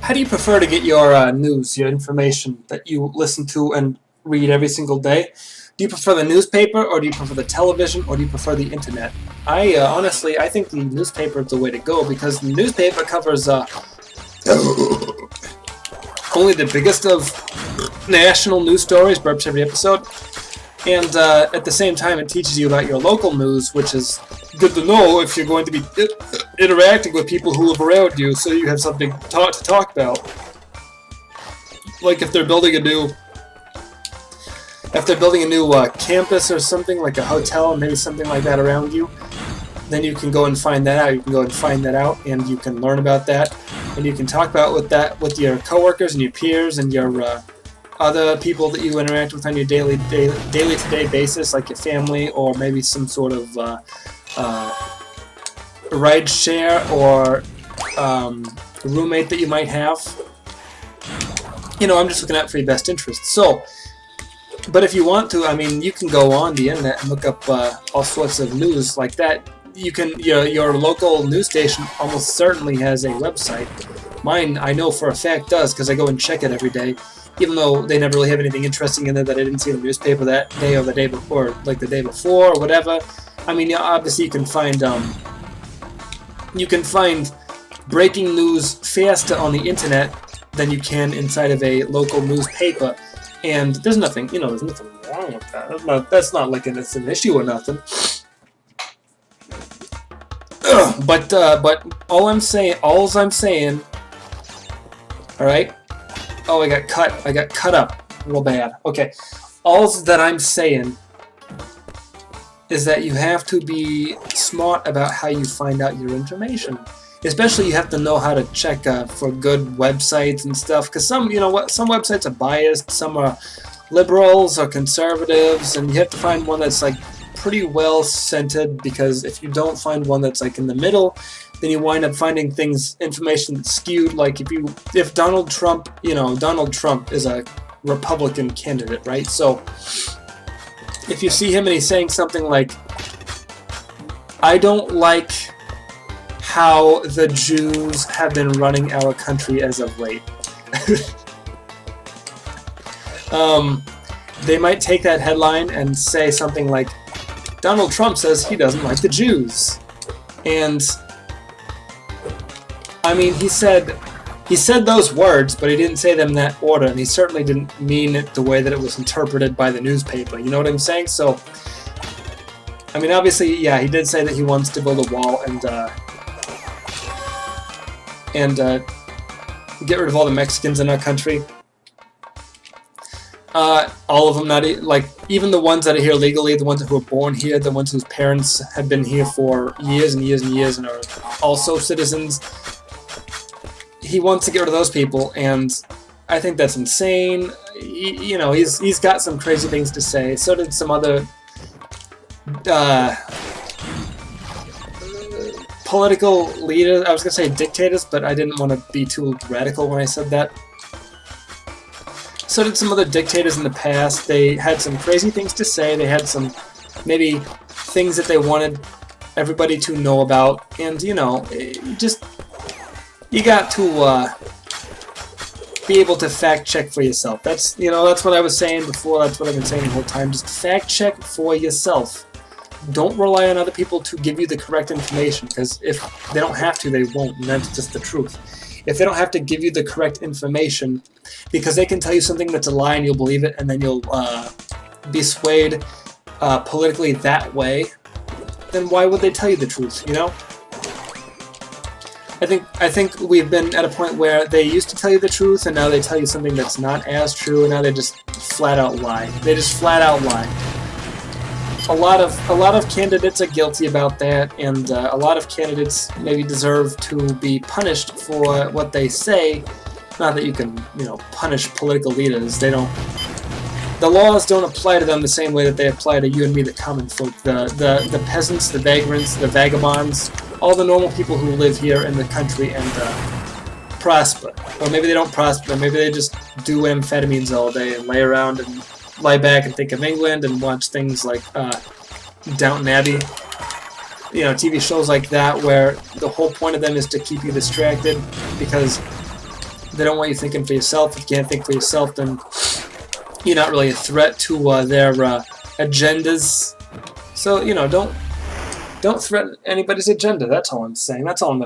How do you prefer to get your news, your information that you listen to and read every single day? Do you prefer the newspaper, or do you prefer the television, or do you prefer the internet? Honestly, I think the newspaper is the way to go, because the newspaper covers only the biggest of national news stories, burps every episode, and at the same time it teaches you about your local news, which is good to know if you're going to be interacting with people who live around you, so you have something to talk about. Like if they're building a new campus or something, like a hotel, maybe something like that around you, then you can go and find that out. You can go and find that out, and you can learn about that, and you can talk about with your coworkers and your peers and your other people that you interact with on your daily to day basis, like your family, or maybe some sort of ride share or roommate that you might have. You know, I'm just looking out for your best interests. So, but if you want to, I mean, you can go on the internet and look up all sorts of news like that. You can, your local news station almost certainly has a website. Mine, I know for a fact, does, because I go and check it every day, even though they never really have anything interesting in there that I didn't see in the newspaper that day or the day before, like the day before or whatever. I mean, obviously you can find breaking news faster on the internet than you can inside of a local newspaper. And there's nothing, there's nothing wrong with that. That's not like it's an issue or nothing. But all I'm saying, all right. Oh, I got cut up real bad. Okay, all that I'm saying is that you have to be smart about how you find out your information. Especially, you have to know how to check for good websites and stuff, because some websites are biased, some are liberals or conservatives, and you have to find one that's like pretty well centered, because if you don't find one that's like in the middle, then you wind up finding information that's skewed. Like if Donald Trump is a Republican candidate, right? So if you see him and he's saying something like, I don't like how the Jews have been running our country as of late. They might take that headline and say something like, Donald Trump says he doesn't like the Jews. And I mean, he said those words, but he didn't say them in that order, and he certainly didn't mean it the way that it was interpreted by the newspaper. You know what I'm saying? So, I mean, obviously, yeah, he did say that he wants to build a wall and get rid of all the Mexicans in our country. All of them, even the ones that are here legally, the ones who were born here, the ones whose parents have been here for years and years and years and are also citizens. He wants to get rid of those people, and I think that's insane. He's got some crazy things to say. So did some other political leaders. I was going to say dictators, but I didn't want to be too radical when I said that. So did some other dictators in the past. They had some crazy things to say. They had some, maybe, things that they wanted everybody to know about. And, you got to be able to fact check for yourself. That's what I was saying before. That's what I've been saying the whole time. Just fact check for yourself. Don't rely on other people to give you the correct information, because if they don't have to, they won't, and that's just the truth. If they don't have to give you the correct information, because they can tell you something that's a lie and you'll believe it, and then you'll be swayed politically that way, then why would they tell you the truth, I think we've been at a point where they used to tell you the truth, and now they tell you something that's not as true, and now they just flat out lie. They just flat out lie. A lot of candidates are guilty about that, and a lot of candidates maybe deserve to be punished for what they say. Not that you can, punish political leaders. They don't. The laws don't apply to them the same way that they apply to you and me, the common folk, the peasants, the vagrants, the vagabonds, all the normal people who live here in the country and prosper. Or maybe they don't prosper. Maybe they just do amphetamines all day and lay around and lie back and think of England and watch things like Downton Abbey. TV shows like that, where the whole point of them is to keep you distracted, because They don't want you thinking for yourself. If you can't think for yourself, then you're not really a threat to their agendas. So don't threaten anybody's agenda. That's all I'm saying. That's all I'm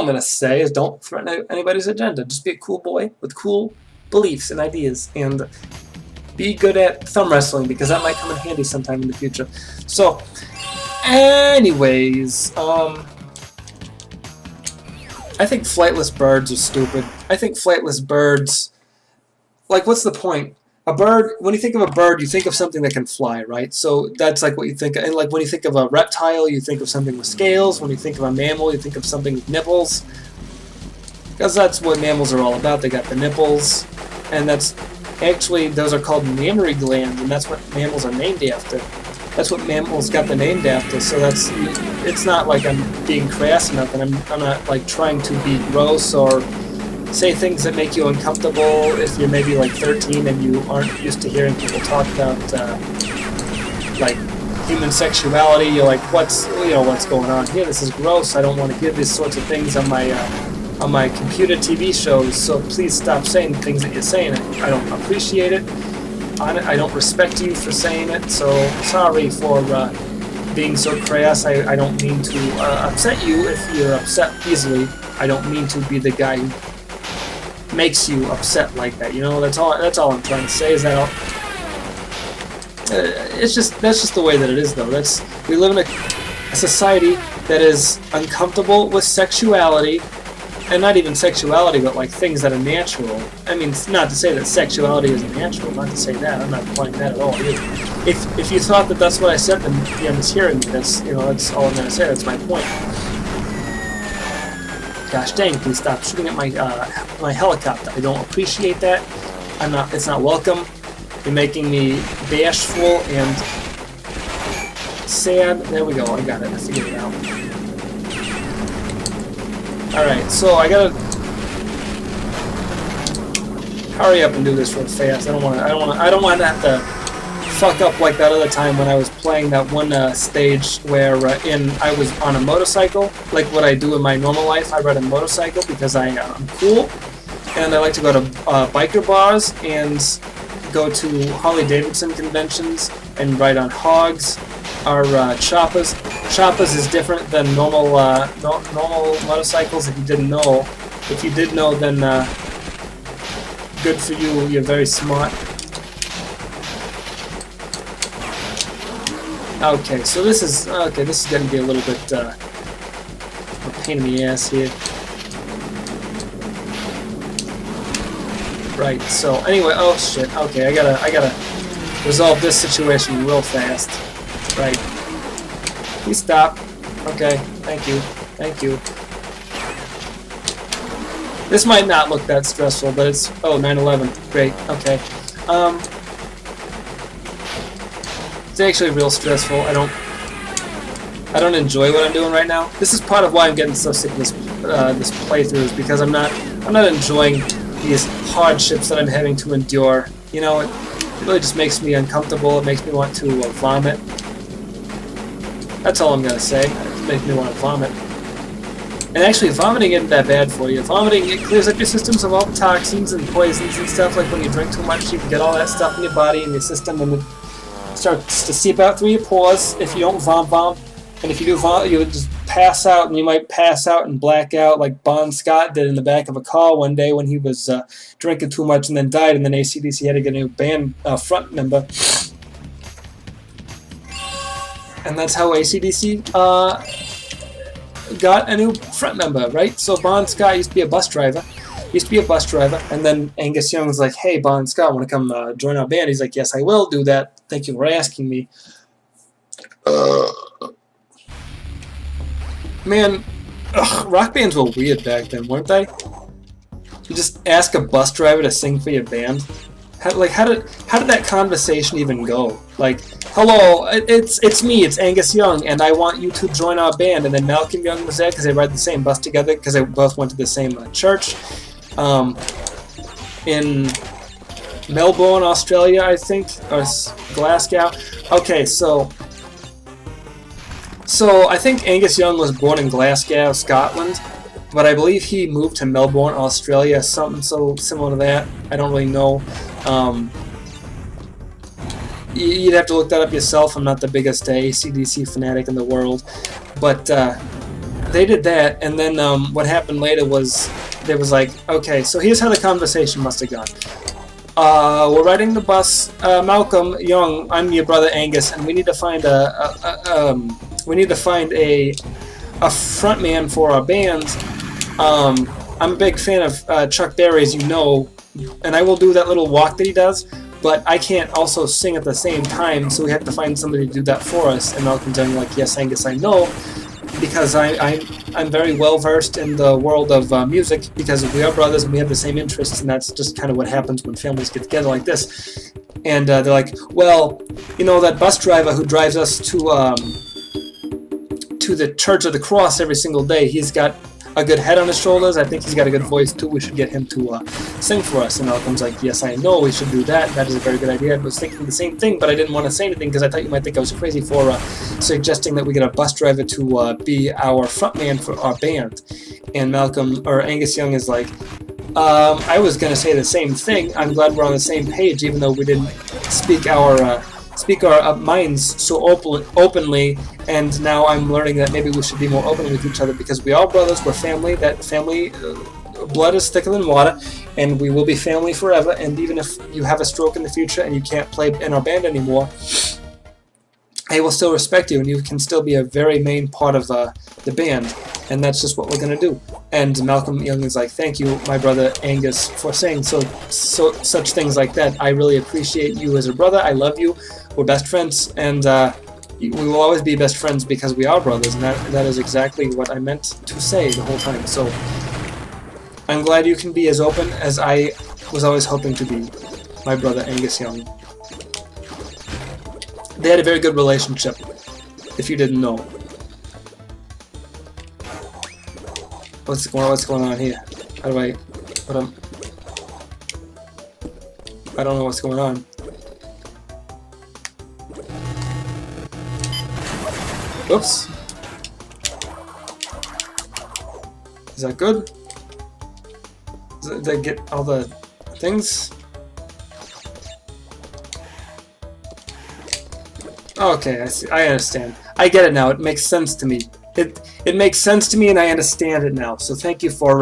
gonna say is don't threaten anybody's agenda. Just be a cool boy with cool beliefs and ideas, and be good at thumb wrestling, because that might come in handy sometime in the future. So, anyways, I think flightless birds are stupid. I think flightless birds, like, what's the point? A bird, when you think of a bird, you think of something that can fly, right? So that's like what you think of. And like when you think of a reptile, you think of something with scales. When you think of a mammal, you think of something with nipples. Because that's what mammals are all about. They got the nipples. And that's actually, those are called mammary glands, and that's what mammals are named after. That's what mammals got the name after. So that's, it's not like I'm being crass or nothing. I'm not like trying to be gross or say things that make you uncomfortable if you're maybe like 13 and you aren't used to hearing people talk about like human sexuality. You're like, what's going on here? This is gross. I don't want to hear these sorts of things on my computer TV shows. So please stop saying things that you're saying. I don't appreciate it. I don't respect you for saying it. So sorry for being so crass. I don't mean to upset you if you're upset easily. I don't mean to be the guy who makes you upset like that. That's all I'm trying to say. Is that all? That's just the way that it is, though. We live in a society that is uncomfortable with sexuality, and not even sexuality, but like things that are natural. I mean, not to say that sexuality isn't natural. Not to say that. I'm not implying that at all. If you thought that that's what I said, then you're mishearing me. That's all I'm going to say. That's my point. Gosh dang, please stop shooting at my helicopter. I don't appreciate that. It's not welcome. You're making me bashful and sad. There we go, I got it. I figured it out. Alright, so I gotta hurry up and do this real fast. I don't want to have to fuck up like that other time when I was playing that one stage where I was on a motorcycle, like what I do in my normal life. I ride a motorcycle because I'm cool, and I like to go to biker bars and go to Harley-Davidson conventions and ride on hogs or choppers. Choppers is different than normal motorcycles. If you didn't know, if you did know, then good for you. You're very smart. Okay, so this is going to be a little bit a pain in the ass here. Right. So anyway, oh shit. Okay, I gotta resolve this situation real fast. Right. Please stop. Okay. Thank you. This might not look that stressful, but it's 9/11. Great. Okay. It's actually real stressful. I don't enjoy what I'm doing right now. This is part of why I'm getting so sick of this playthrough, is because I'm not enjoying these hardships that I'm having to endure. It really just makes me uncomfortable. It makes me want to vomit. That's all I'm gonna say. It makes me want to vomit. And actually, vomiting isn't that bad for you. Vomiting, it clears up your systems of all the toxins and poisons and stuff. Like when you drink too much, you can get all that stuff in your body and your system, and it starts to seep out through your pores if you don't vom. And if you do vom, you would just pass out, and you might pass out and black out like Bon Scott did in the back of a car one day when he was drinking too much and then died, and then AC/DC had to get a new band front member. And that's how AC/DC got a new front member, right? So Bon Scott used to be a bus driver. And then Angus Young was like, "Hey, Bon Scott, want to come join our band?" He's like, "Yes, I will do that. Thank you for asking me." Man, rock bands were weird back then, weren't they? You just ask a bus driver to sing for your band. How did that conversation even go? Like, "Hello, it's me, it's Angus Young, and I want you to join our band." And then Malcolm Young was there because they ride the same bus together because they both went to the same church in Melbourne, Australia, I think, or Glasgow. Okay, so I think Angus Young was born in Glasgow, Scotland, but I believe he moved to Melbourne, Australia, something so similar to that. I don't really know. You'd have to look that up yourself. I'm not the biggest AC/DC fanatic in the world, but they did that, and then what happened later was they was like, okay, so here's how the conversation must have gone. We're riding the bus, Malcolm Young. I'm your brother Angus, and we need to find a front man for our band. I'm a big fan of Chuck Berry, as you know, and I will do that little walk that he does, but I can't also sing at the same time, so we have to find somebody to do that for us. And Malcolm's like, yes, Angus, I know, because I'm very well versed in the world of music, because we are brothers and we have the same interests, and that's just kind of what happens when families get together like this. And they're like, well, you know, that bus driver who drives us to the Church of the Cross every single day, he's got a good head on his shoulders. I think he's got a good voice too. We should get him to sing for us. And Malcolm's like, yes, I know, we should do that. That is a very good idea. I was thinking the same thing, but I didn't want to say anything because I thought you might think I was crazy for suggesting that we get a bus driver to be our frontman for our band. And Angus Young is like, I was going to say the same thing. I'm glad we're on the same page, even though we didn't speak our minds so openly, and now I'm learning that maybe we should be more open with each other, because we are brothers, we're family, that family blood is thicker than water, and we will be family forever. And even if you have a stroke in the future and you can't play in our band anymore, I will still respect you, and you can still be a very main part of the band, and that's just what we're going to do. And Malcolm Young is like, thank you, my brother Angus, for saying such things like that. I really appreciate you as a brother. I love you. We're best friends, and we will always be best friends because we are brothers, and that is exactly what I meant to say the whole time. So I'm glad you can be as open as I was always hoping to be, my brother Angus Young. They had a very good relationship, if you didn't know. What's going on here? I don't know what's going on. Oops. Is that good? Did I get all the things? Okay, I see. I understand. I get it now. It makes sense to me. It makes sense to me, and I understand it now. So thank you for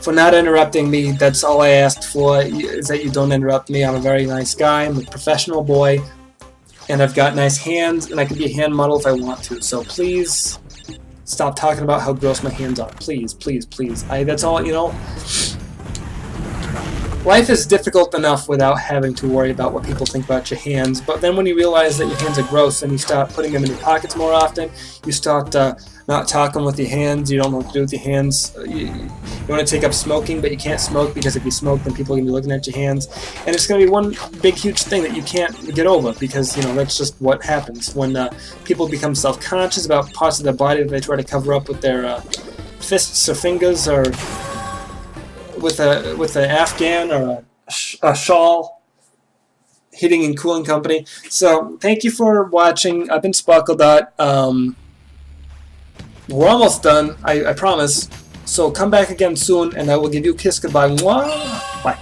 not interrupting me. That's all I asked for, is that you don't interrupt me. I'm a very nice guy. I'm a professional boy, and I've got nice hands, and I can be a hand model if I want to. So please stop talking about how gross my hands are. Please, please, please. That's all, you know. Life is difficult enough without having to worry about what people think about your hands, but then when you realize that your hands are gross and you start putting them in your pockets more often, you start not talking with your hands, you don't know what to do with your hands, you want to take up smoking, but you can't smoke because if you smoke then people are going to be looking at your hands, and it's going to be one big huge thing that you can't get over, because, you know, that's just what happens when people become self-conscious about parts of their body that they try to cover up with their fists or fingers, or with an Afghan or a shawl, heating and cooling company. So thank you for watching. I've been SparkleDart. We're almost done, I promise. So come back again soon, and I will give you a kiss goodbye. Mwah! Bye.